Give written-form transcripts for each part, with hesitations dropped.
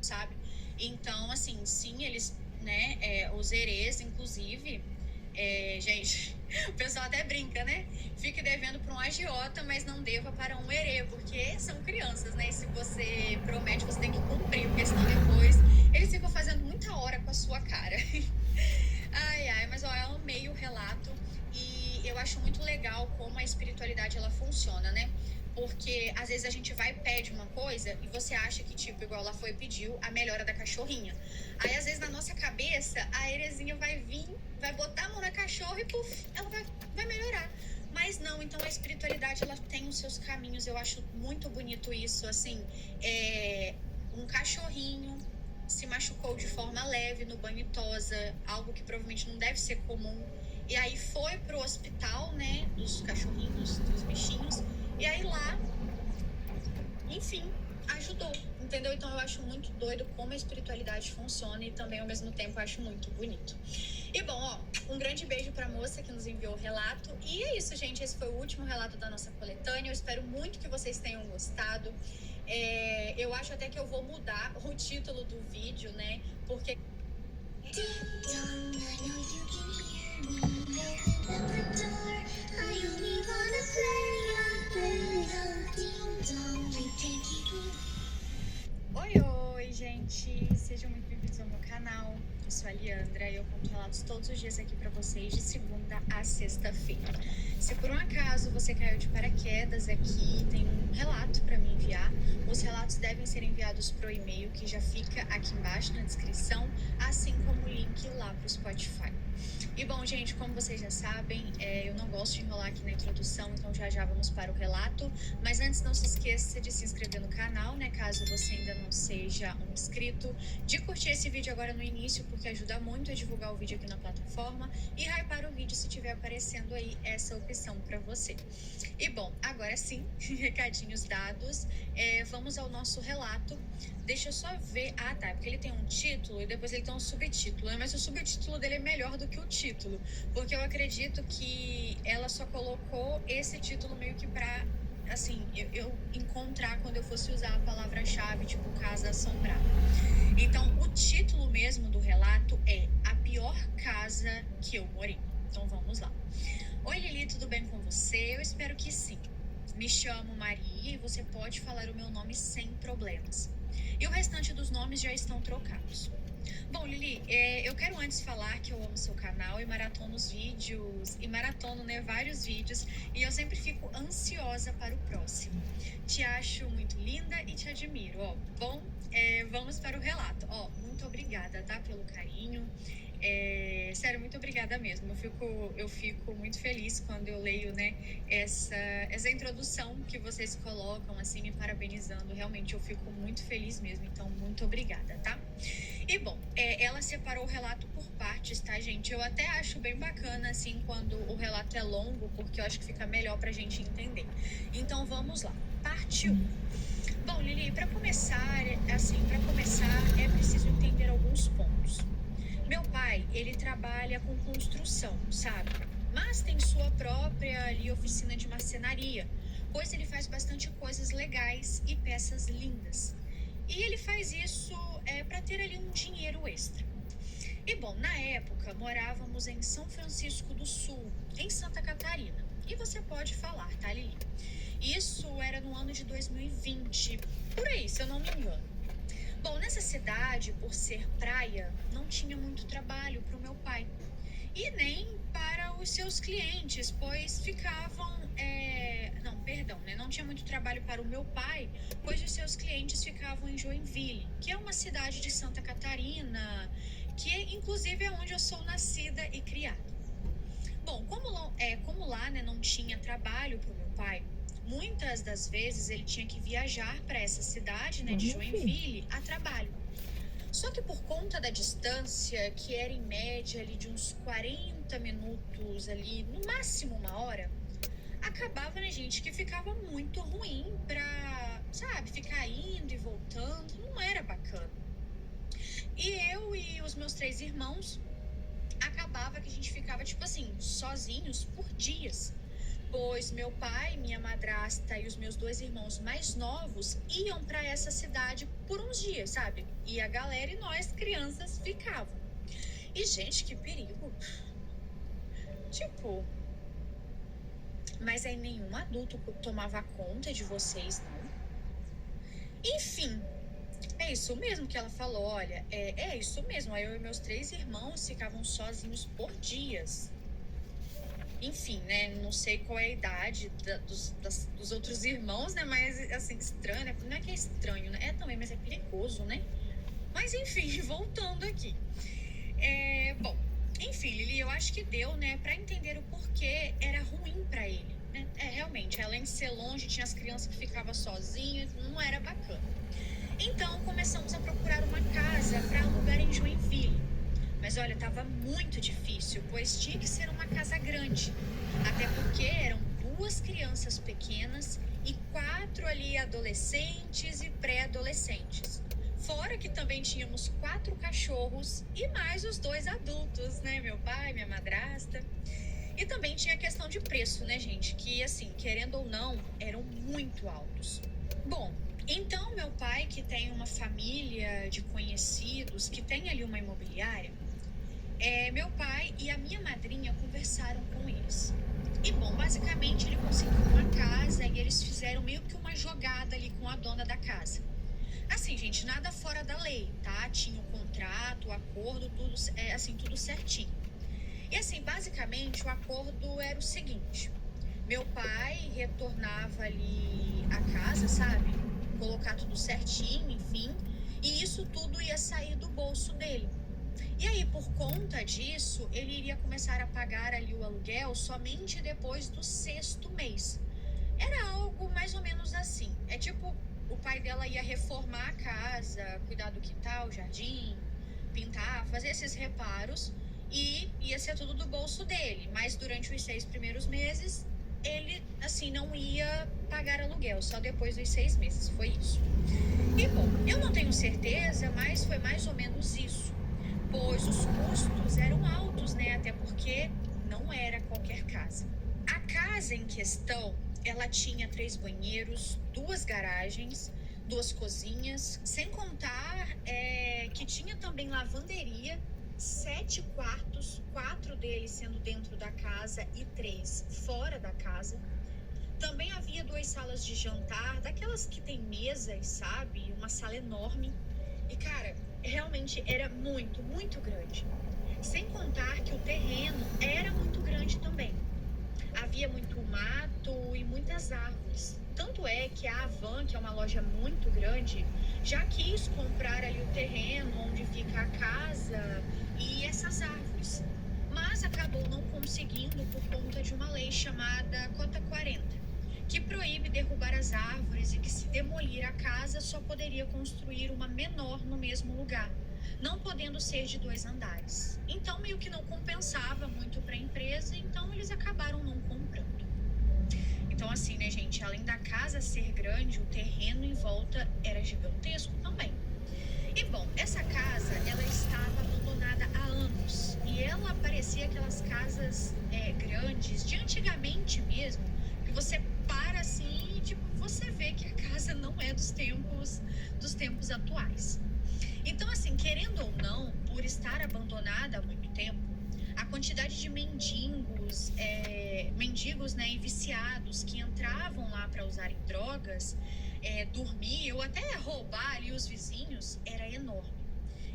Sabe? Então, assim, sim, eles, né, os herês, inclusive, gente, o pessoal até brinca, né? Fique devendo para um agiota, mas não deva para um herê, porque são crianças, né? E se você promete, você tem que cumprir, porque senão depois eles ficam fazendo muita hora com a sua cara. Ai, ai, mas ó, eu amei o relato e eu acho muito legal como a espiritualidade ela funciona, né? Porque às vezes a gente vai e pede uma coisa e você acha que, tipo, igual ela foi e pediu a melhora da cachorrinha. Aí, às vezes, na nossa cabeça, a heresia vai vir, vai botar a mão na cachorra e, puf, ela vai melhorar. Mas não, então a espiritualidade, ela tem os seus caminhos. Eu acho muito bonito isso, assim. Um cachorrinho se machucou de forma leve no banho e tosa, algo que provavelmente não deve ser comum. E aí foi pro hospital, né, dos cachorrinhos, dos bichinhos. E aí lá, enfim, ajudou, entendeu? Então eu acho muito doido como a espiritualidade funciona e também ao mesmo tempo eu acho muito bonito. E bom, ó, um grande beijo pra moça que nos enviou o relato. E é isso, gente, esse foi o último relato da nossa coletânea. Eu espero muito que vocês tenham gostado. Eu acho até que eu vou mudar o título do vídeo, né? Porque... Oi, gente! Sejam muito bem-vindos ao meu canal. Eu sou a Liandra e eu conto relatos todos os dias aqui pra vocês, de segunda a sexta-feira. Se por um acaso você caiu de paraquedas aqui, tem um relato pra me enviar, os relatos devem ser enviados pro e-mail que já fica aqui embaixo na descrição, assim como o link lá pro Spotify. E bom, gente, como vocês já sabem, eu não gosto de enrolar aqui na introdução, então já vamos para o relato. Mas antes, não se esqueça de se inscrever no canal, né, caso você ainda não seja um inscrito, de curtir esse vídeo agora no início, porque ajuda muito a divulgar o vídeo aqui na plataforma, e hypar o vídeo se tiver aparecendo aí essa opção para você. E bom, agora sim, recadinhos dados, vamos ao nosso relato. Deixa eu só ver. Ah, tá. Porque ele tem um título e depois ele tem um subtítulo, né? Mas o subtítulo dele é melhor do que o título. Porque eu acredito que ela só colocou esse título meio que pra, assim, eu encontrar quando eu fosse usar a palavra-chave, tipo, Casa Assombrada. Então, o título mesmo do relato é A Pior Casa que Eu Morei. Então, vamos lá. Oi, Lili, tudo bem com você? Eu espero que sim. Me chamo Maria e você pode falar o meu nome sem problemas. E o restante dos nomes já estão trocados. Bom, Lili, eu quero antes falar que eu amo seu canal e maratono os vídeos, e maratono, né, vários vídeos, e eu sempre fico ansiosa para o próximo. Te acho muito linda e te admiro, ó. Bom, vamos para o relato. Ó, muito obrigada, tá, pelo carinho. Sério, muito obrigada mesmo. Eu fico muito feliz quando eu leio, né, essa introdução que vocês colocam, assim, me parabenizando. Realmente, eu fico muito feliz mesmo. Então, muito obrigada, tá? E, bom, ela separou o relato por partes, tá, gente? Eu até acho bem bacana, assim, quando o relato é longo, porque eu acho que fica melhor pra gente entender. Então, vamos lá. Parte 1. Bom, Lili, para começar, assim, trabalha com construção, sabe? Mas tem sua própria ali oficina de marcenaria, pois ele faz bastante coisas legais e peças lindas. E ele faz isso para ter ali um dinheiro extra. E bom, na época morávamos em São Francisco do Sul, em Santa Catarina. E você pode falar, tá, Lili? Isso era no ano de 2020, por aí, se eu não me engano. Bom, nessa cidade, por ser praia, não tinha muito trabalho para o meu pai. E nem para os seus clientes, pois ficavam. Não, perdão, né? Não tinha muito trabalho para o meu pai, pois os seus clientes ficavam em Joinville, que é uma cidade de Santa Catarina, que inclusive é onde eu sou nascida e criada. Bom, como lá, né, não tinha trabalho para o meu pai, muitas das vezes ele tinha que viajar para essa cidade, né, de Joinville, a trabalho. Só que por conta da distância, que era em média ali de uns 40 minutos ali, no máximo uma hora, acabava, né, gente, que ficava muito ruim pra, sabe, ficar indo e voltando, não era bacana. E eu e os meus 3 irmãos, acabava que a gente ficava, tipo assim, sozinhos por dias. Pois meu pai, minha madrasta e os meus 2 irmãos mais novos iam para essa cidade por uns dias, sabe? E a galera e nós, crianças, ficavam. E, gente, que perigo. Tipo, mas aí nenhum adulto tomava conta de vocês, não. Enfim, é isso mesmo que ela falou, olha, é isso mesmo. Aí eu e meus 3 irmãos ficavam sozinhos por dias. Enfim, né, não sei qual é a idade dos outros irmãos, né, mas, assim, estranho, né, não é que é estranho, né, é também, mas é perigoso, né, mas, enfim, voltando aqui, bom, enfim, Lili, eu acho que deu, né, pra entender o porquê era ruim pra ele, né, realmente, além de ser longe, tinha as crianças que ficavam sozinhas, não era bacana. Então, começamos a procurar uma casa pra alugar em Joinville. Mas olha, estava muito difícil, pois tinha que ser uma casa grande. Até porque eram 2 crianças pequenas e 4 ali adolescentes e pré-adolescentes. Fora que também tínhamos 4 cachorros e mais os 2 adultos, né? Meu pai, minha madrasta. E também tinha a questão de preço, né, gente? Que, assim, querendo ou não, eram muito altos. Bom, então meu pai, que tem uma família de conhecidos, que tem ali uma imobiliária, meu pai e a minha madrinha conversaram com eles. E bom, basicamente ele conseguiu uma casa e eles fizeram meio que uma jogada ali com a dona da casa. Assim, gente, nada fora da lei, tá? Tinha o contrato, o acordo, tudo, assim, tudo certinho. E assim, basicamente o acordo era o seguinte: meu pai retornava ali a casa, sabe? Colocar tudo certinho, enfim, e isso tudo ia sair do bolso dele. E aí, por conta disso, ele iria começar a pagar ali o aluguel somente depois do 6º mês. Era algo mais ou menos assim. É tipo, o pai dela ia reformar a casa, cuidar do quintal, jardim, pintar, fazer esses reparos e ia ser tudo do bolso dele. Mas durante os 6 primeiros meses, ele, assim, não ia pagar aluguel, só depois dos 6 meses, foi isso. E bom, eu não tenho certeza, mas foi mais ou menos isso. Pois os custos eram altos, né? Até porque não era qualquer casa. A casa em questão, ela tinha 3 banheiros, 2 garagens, 2 cozinhas, sem contar que tinha também lavanderia, 7 quartos, 4 deles sendo dentro da casa e 3 fora da casa. Também havia 2 salas de jantar, daquelas que tem mesas, sabe? Uma sala enorme. E, cara, realmente era muito, muito grande. Sem contar que o terreno era muito grande também. Havia muito mato e muitas árvores. Tanto é que a Avan, que é uma loja muito grande, já quis comprar ali o terreno onde fica a casa e essas árvores. Mas acabou não conseguindo por conta de uma lei chamada Cota 40, que proíbe derrubar as árvores e que, se demolir a casa, só poderia construir uma menor no mesmo lugar, não podendo ser de 2 andares. Então, meio que não compensava muito para a empresa, então eles acabaram não comprando. Então, assim, né, gente, além da casa ser grande, o terreno em volta era gigantesco também. E, bom, essa casa, ela estava abandonada há anos e ela aquelas casas grandes, de antigamente mesmo, que você para assim e tipo, você vê que a casa não é dos tempos atuais. Então, assim, querendo ou não, por estar abandonada há muito tempo, a quantidade de mendigos, né, e viciados que entravam lá para usarem drogas, dormir ou até roubar ali os vizinhos era enorme.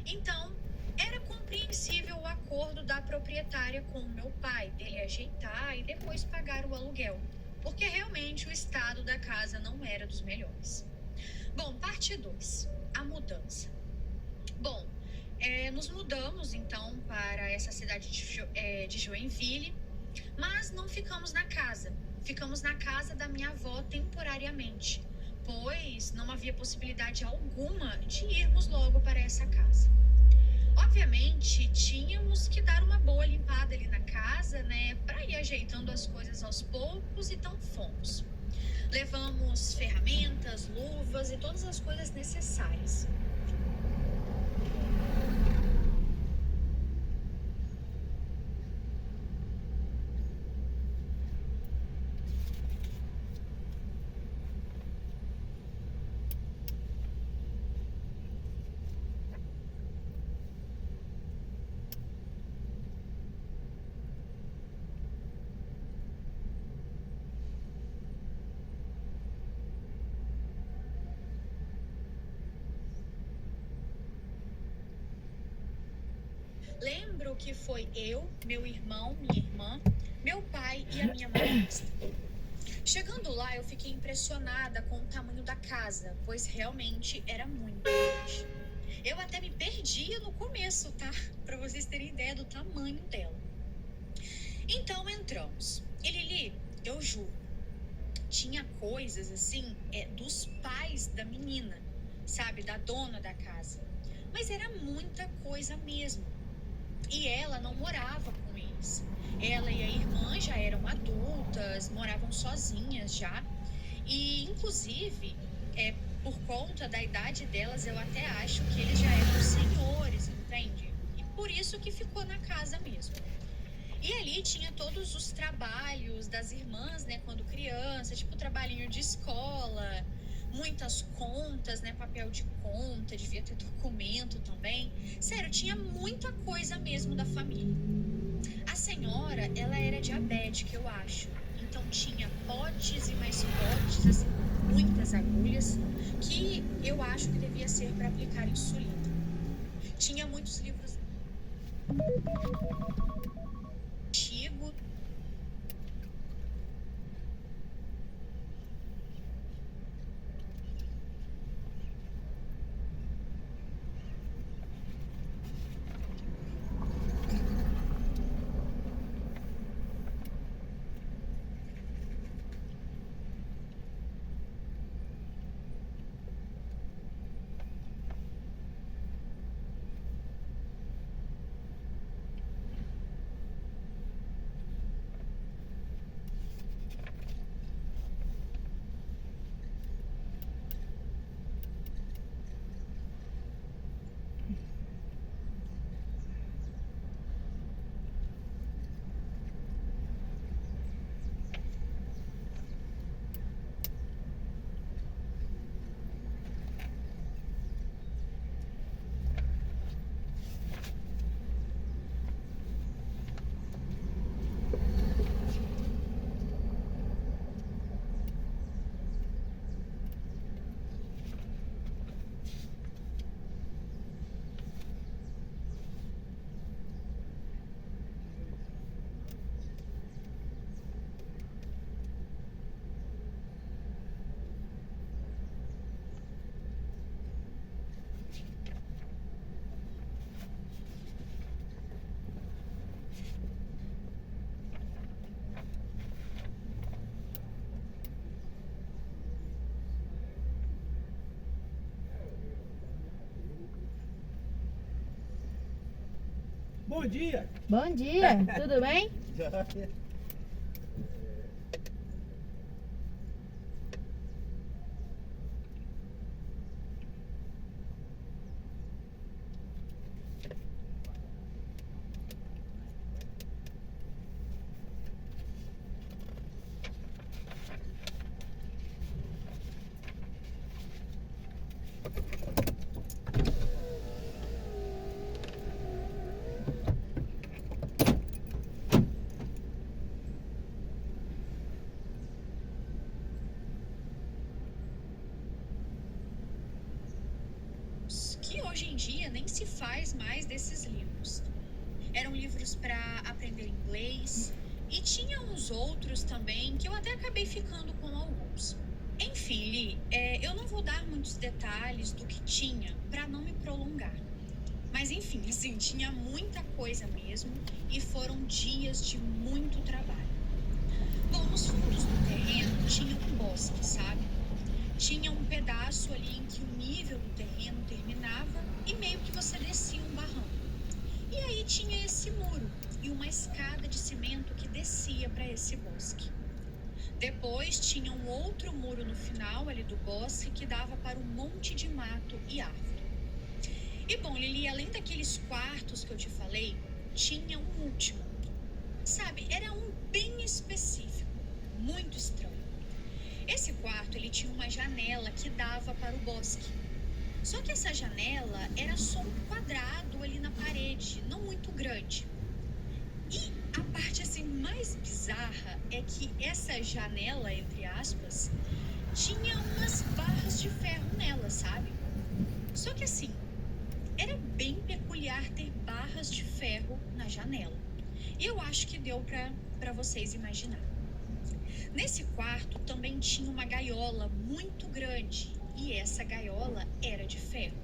Então, era compreensível o acordo da proprietária com o meu pai, dele ajeitar e depois pagar o aluguel, porque realmente o estado da casa não era dos melhores. Bom, parte 2, a mudança. Bom, nos mudamos então para essa cidade de Joinville, mas não ficamos na casa. Ficamos na casa da minha avó temporariamente, pois não havia possibilidade alguma de irmos logo para essa casa. Obviamente, tínhamos que dar uma boa limpada ali na casa, né, para ir ajeitando as coisas aos poucos, e então fomos. Levamos ferramentas, luvas e todas as coisas necessárias. Lembro que foi eu, meu irmão, minha irmã, meu pai e a minha madrasta. Chegando lá, eu fiquei impressionada com o tamanho da casa, pois realmente era muito grande. Eu até me perdia no começo, tá? Para vocês terem ideia do tamanho dela. Então entramos. E Lili, eu juro, tinha coisas assim, dos pais da menina, sabe? Da dona da casa. Mas era muita coisa mesmo. E ela não morava com eles. Ela e a irmã já eram adultas, moravam sozinhas já. E, inclusive, por conta da idade delas, eu até acho que eles já eram senhores, entende? E por isso que ficou na casa mesmo. E ali tinha todos os trabalhos das irmãs, né, quando criança, tipo trabalhinho de escola, muitas contas, né, papel de conta, devia ter documento também. Sério, tinha muita coisa mesmo da família. A senhora, ela era diabética, eu acho. Então tinha potes e mais potes, assim, muitas agulhas, que eu acho que devia ser para aplicar insulina. Tinha muitos livros antigos. Bom dia! Bom dia, tudo bem? em dia nem se faz mais desses livros. Eram livros para aprender inglês e tinha uns outros também que eu até acabei ficando com alguns. Enfim, Li, eu não vou dar muitos detalhes do que tinha para não me prolongar. Mas enfim, assim, tinha muita coisa mesmo e foram dias de muito trabalho. Bom, nos fundos do terreno tinha um bosque, sabe? Tinha um pedaço ali em que o nível do terreno terminava e meio que você descia um barranco. E aí tinha esse muro e uma escada de cimento que descia para esse bosque. Depois tinha um outro muro no final ali do bosque que dava para um monte de mato e árvore. E bom, Lili, além daqueles quartos que eu te falei, tinha um último. Sabe, era um bem específico, muito estranho. Esse quarto, ele tinha uma janela que dava para o bosque. Só que essa janela era só um quadrado ali na parede, não muito grande. E a parte assim mais bizarra é que essa janela, entre aspas, tinha umas barras de ferro nela, sabe? Só que assim, era bem peculiar ter barras de ferro na janela. E eu acho que deu para vocês imaginar. Nesse quarto também tinha uma gaiola muito grande e essa gaiola era de ferro.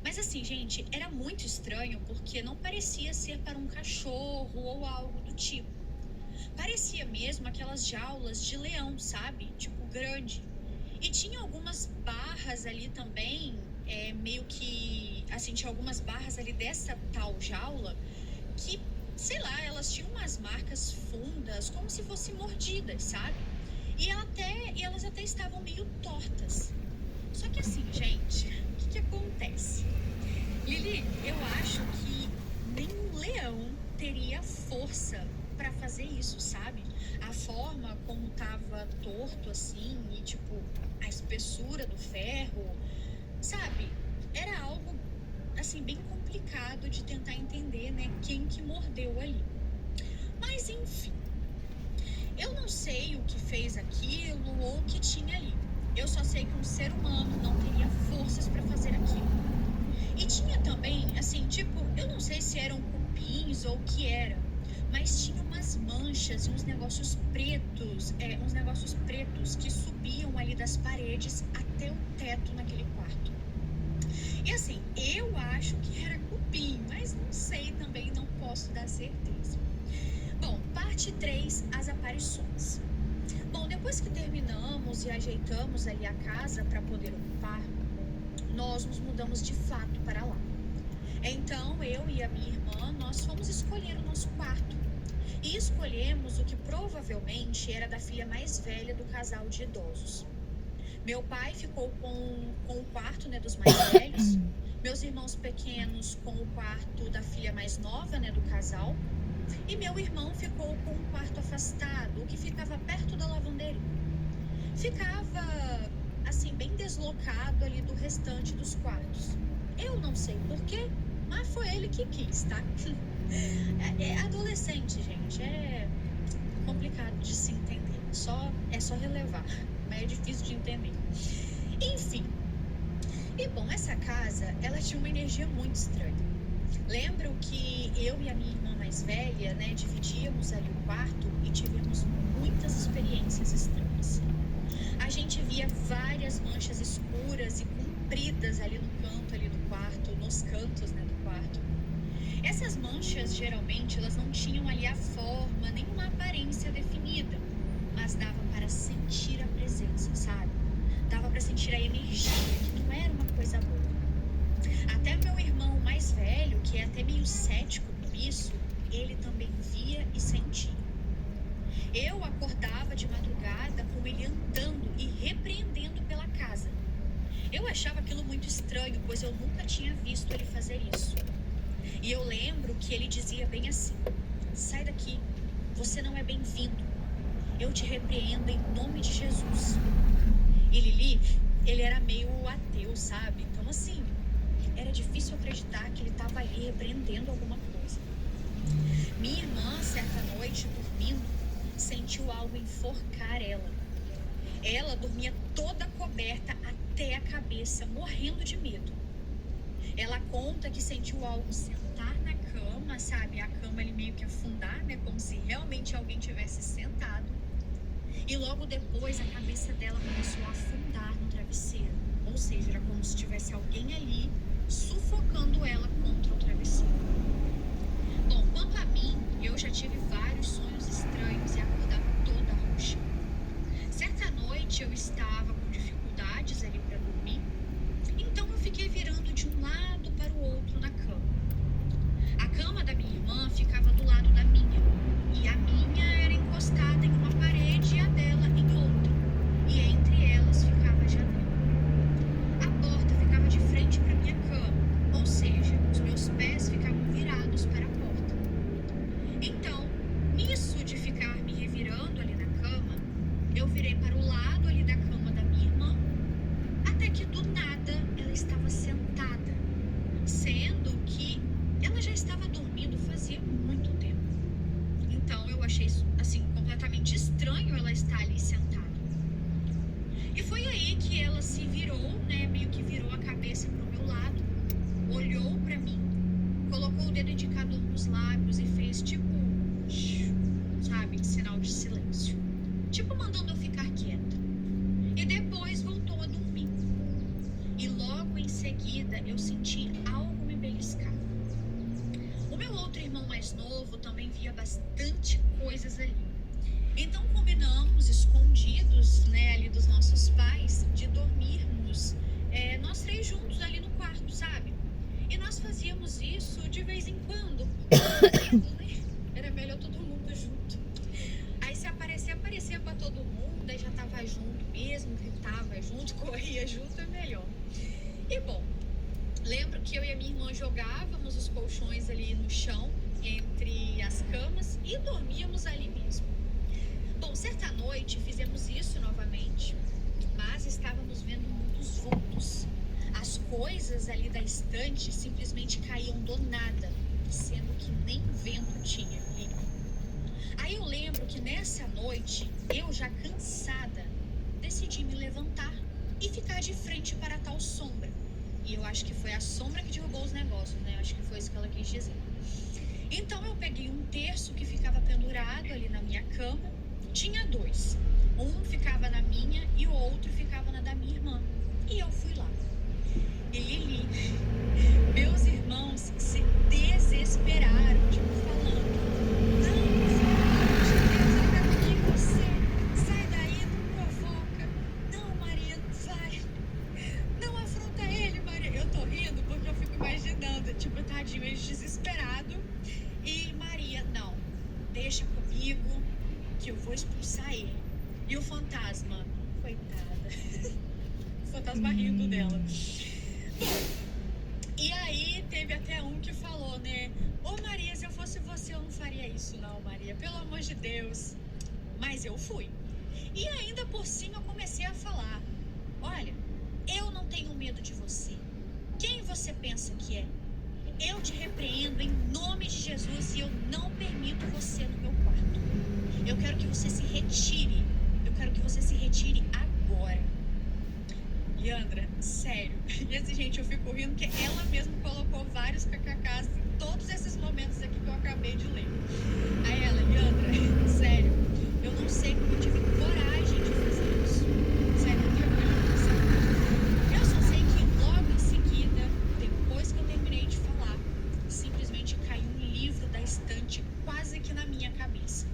Mas assim, gente, era muito estranho porque não parecia ser para um cachorro ou algo do tipo. Parecia mesmo aquelas jaulas de leão, sabe? Tipo, grande. E tinha algumas barras ali também, meio que, assim, tinha algumas barras ali dessa tal jaula que, sei lá, elas tinham umas marcas fundas, como se fossem mordidas, sabe? E elas até estavam meio tortas. Só que assim, gente, o que acontece? Lili, eu acho que nenhum leão teria força para fazer isso, sabe? A forma como tava torto assim e tipo a espessura do ferro, sabe? Era algo assim bem complicado de tentar entender, né, quem que mordeu ali. Mas enfim, eu não sei o que fez aquilo ou o que tinha ali. Eu só sei que um ser humano não teria forças para fazer aquilo. E tinha também, assim, tipo, eu não sei se eram cupins ou o que era, mas tinha umas manchas e uns negócios pretos que subiam ali das paredes até o teto naquele quarto. E assim, eu acho que era cupim, mas não sei também, não posso dar certeza. Bom, parte 3, as aparições. Bom, depois que terminamos e ajeitamos ali a casa para poder ocupar, nós nos mudamos de fato para lá. Então, eu e a minha irmã, nós fomos escolher o nosso quarto. E escolhemos o que provavelmente era da filha mais velha do casal de idosos. Meu pai ficou com o quarto, né, dos mais velhos. Meus irmãos pequenos com o quarto da filha mais nova, né, do casal. E meu irmão ficou com um quarto afastado, o que ficava perto da lavanderia. Ficava, assim, bem deslocado ali do restante dos quartos. Eu não sei porquê, mas foi ele que quis, tá? É adolescente, gente, é complicado de se entender. É só relevar, mas é difícil de entender. Enfim. E bom, essa casa, ela tinha uma energia muito estranha. Lembro que eu e a minha irmã mais velha, né, dividíamos ali o quarto e tivemos muitas experiências estranhas. A gente via várias manchas escuras e compridas ali no canto ali do quarto, nos cantos, né, do quarto. Essas manchas, geralmente, elas não tinham ali a forma, nem uma aparência definida, mas dava para sentir a presença, sabe? Dava para sentir a energia, que não era uma coisa boa. Até meu irmão mais velho, que é até meio cético com isso, ele também via e sentia. Eu acordava de madrugada com ele andando e repreendendo pela casa. Eu achava aquilo muito estranho, pois eu nunca tinha visto ele fazer isso. E eu lembro que ele dizia bem assim: sai daqui, você não é bem-vindo. Eu te repreendo em nome de Jesus. E Lili, ele era meio ateu, sabe? Então assim, era difícil acreditar que ele estava ali repreendendo alguma coisa. Minha irmã, certa noite, dormindo, sentiu algo enforcar ela. Ela dormia toda coberta até a cabeça, morrendo de medo. Ela conta que sentiu algo sentar na cama, sabe? A cama ali meio que afundar, né? Como se realmente alguém tivesse sentado. E logo depois a cabeça dela começou a afundar no travesseiro. Ou seja, era como se tivesse alguém ali sufocando ela contra o travesseiro. Bom, quanto a mim, eu já tive vários sonhos estranhos e acordava toda roxa. Certa noite eu estava com dificuldades ali para dormir, então eu fiquei virando de um lado para o outro na cama. A cama da minha irmã ficava do lado da minha, e a minha era encostada em uma parede e a dela em outra, e entre elas ficava a janela. A porta ficava de frente para minha cama, ou seja, os meus pés ficavam virados para a porta. Então, nisso de ficar me revirando ali na cama, eu virei para o lado ali da cama da minha irmã, até que do nada ela estava sentada, sendo que ela já estava dormindo fazia muito tempo. Então eu achei assim completamente estranho ela estar ali sentada. E foi aí que ela se virou, né, meio que virou a cabeça para o meu lado, olhou para mim, colocou o dedo indicador nos lábios e fez tipo, sabe, sinal de silêncio. Tipo mandando eu ficar quieta. E depois voltou a dormir. E logo em seguida eu senti algo me beliscar. O meu outro irmão mais novo também via bastante coisas ali. Então combinamos, escondidos, né, ali dos nossos pais, de dormirmos nós três juntos ali no quarto, sabe? E nós fazíamos isso de vez em quando. Era melhor todo mundo junto. Aí se aparecia pra todo mundo, aí já tava junto mesmo, gritava junto, corria junto, é melhor. E bom, lembro que eu e a minha irmã jogávamos os colchões ali no chão, entre as camas, e dormíamos ali mesmo. Bom, certa noite fizemos isso novamente, mas estávamos vendo muitos vultos. As coisas ali da estante simplesmente caíam do nada, sendo que nem vento tinha ali. Aí eu lembro que nessa noite, eu já cansada, decidi me levantar e ficar de frente para a tal sombra. E eu acho que foi a sombra que derrubou os negócios, né? Eu acho que foi isso que ela quis dizer. Então eu peguei um terço que ficava pendurado ali na minha cama. Tinha dois. Um ficava na minha e o outro ficava na da minha irmã. E eu fui lá. E Lili, meus irmãos se desesperaram, tipo, falando: não, Deus, eu quero aqui você. Sai daí, não provoca. Não, Maria, não vai. Não afronta ele, Maria. Eu tô rindo porque eu fico imaginando, tipo, tadinho, eles desesperados. E Maria, não, deixa comigo que eu vou expulsar ele. E o fantasma, coitada, o fantasma rindo dela. E aí teve até um que falou, né? Ô Maria, se eu fosse você eu não faria isso não, Maria, pelo amor de Deus. Mas eu fui. E ainda por cima eu comecei a falar: olha, eu não tenho medo de você. Quem você pensa que é? Eu te repreendo em nome de Jesus e eu não permito você no meu quarto. Eu quero que você se retire. Eu quero que você se retire agora. Leandra, sério. E assim, gente, eu fico rindo porque ela mesma colocou vários kkks em todos esses momentos aqui que eu acabei de ler. Aí ela: Leandra, sério, eu não sei como eu tive coragem de fazer isso. Sério, eu tenho vergonha. Eu só sei que logo em seguida, depois que eu terminei de falar, simplesmente caiu um livro da estante quase que na minha cabeça.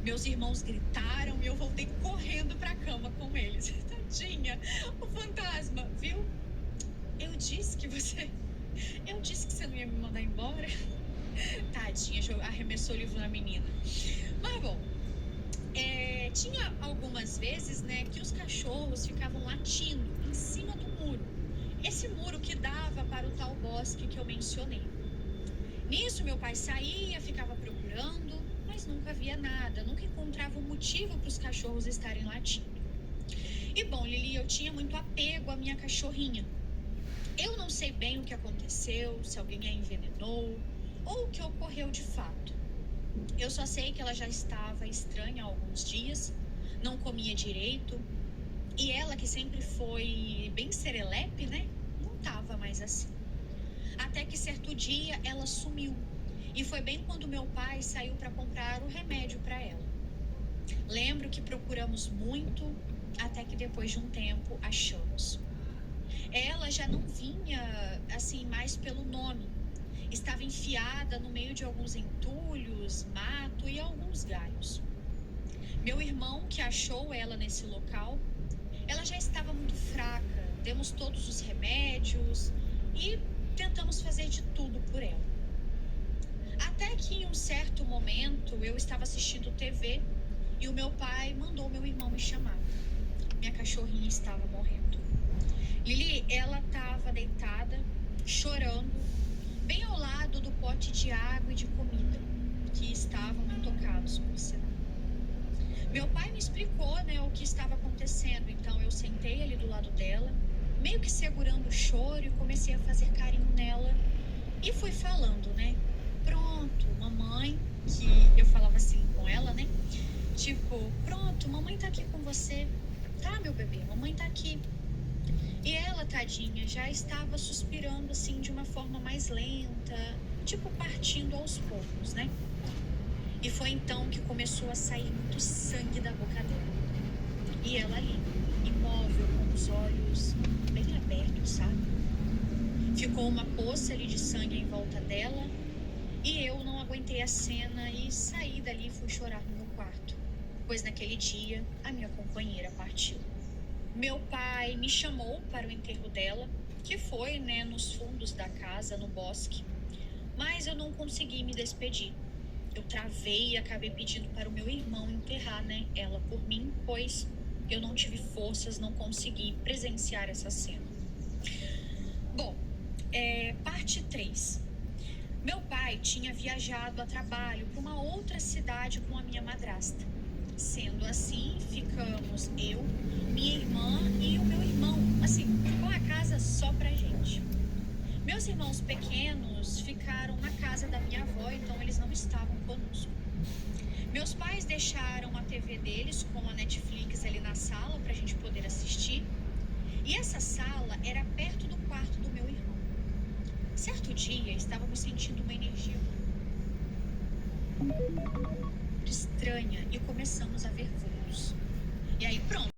Meus irmãos gritaram e eu voltei correndo pra cama com eles. Tadinha, o fantasma, viu? Eu disse que você não ia me mandar embora. Tadinha, arremessou o livro na menina. Mas bom, tinha algumas vezes, né, que os cachorros ficavam latindo em cima do muro. Esse muro que dava para o tal bosque que eu mencionei. Nisso meu pai saía, ficava procurando, mas nunca via nada, nunca encontrava um motivo para os cachorros estarem latindo. E bom, Lili, eu tinha muito apego à minha cachorrinha. Eu não sei bem o que aconteceu, se alguém a envenenou ou o que ocorreu de fato. Eu só sei que ela já estava estranha há alguns dias, não comia direito, e ela, que sempre foi bem serelepe, né, não estava mais assim. Até que certo dia ela sumiu. E foi bem quando meu pai saiu para comprar o remédio para ela. Lembro que procuramos muito, até que depois de um tempo achamos. Ela já não vinha assim mais pelo nome. Estava enfiada no meio de alguns entulhos, mato e alguns galhos. Meu irmão, que achou ela nesse local, ela já estava muito fraca. Demos todos os remédios e tentamos fazer de tudo por ela. Até que em um certo momento eu estava assistindo TV e o meu pai mandou meu irmão me chamar. Minha cachorrinha estava morrendo. Lili, ela estava deitada, chorando, bem ao lado do pote de água e de comida, que estavam intocados, por sinal. Meu pai me explicou, o que estava acontecendo, então eu sentei ali do lado dela, meio que segurando o choro e comecei a fazer carinho nela e fui falando, Pronto, mamãe, que eu falava assim com ela, Tipo, pronto, mamãe tá aqui com você. Tá, meu bebê, mamãe tá aqui. E ela, tadinha, já estava suspirando assim de uma forma mais lenta, tipo partindo aos poucos, E foi então que começou a sair muito sangue da boca dela. E ela ali, imóvel, com os olhos bem abertos, sabe? Ficou uma poça ali de sangue em volta dela e eu não aguentei a cena e saí dali e fui chorar no meu quarto, pois naquele dia a minha companheira partiu. Meu pai me chamou para o enterro dela, que foi, nos fundos da casa, no bosque, mas eu não consegui me despedir. Eu travei e acabei pedindo para o meu irmão enterrar, ela por mim, pois eu não tive forças, não consegui presenciar essa cena. Bom, parte 3. Meu pai tinha viajado a trabalho para uma outra cidade com a minha madrasta. Sendo assim, ficamos eu, minha irmã e o meu irmão. Assim, ficou a casa só pra gente. Meus irmãos pequenos ficaram na casa da minha avó, então eles não estavam conosco. Meus pais deixaram a TV deles com a Netflix ali na sala pra gente poder assistir. E essa sala era perto do quarto do meu irmão. Certo dia, estávamos sentindo uma energia estranha e começamos a ver vultos. E aí, pronto.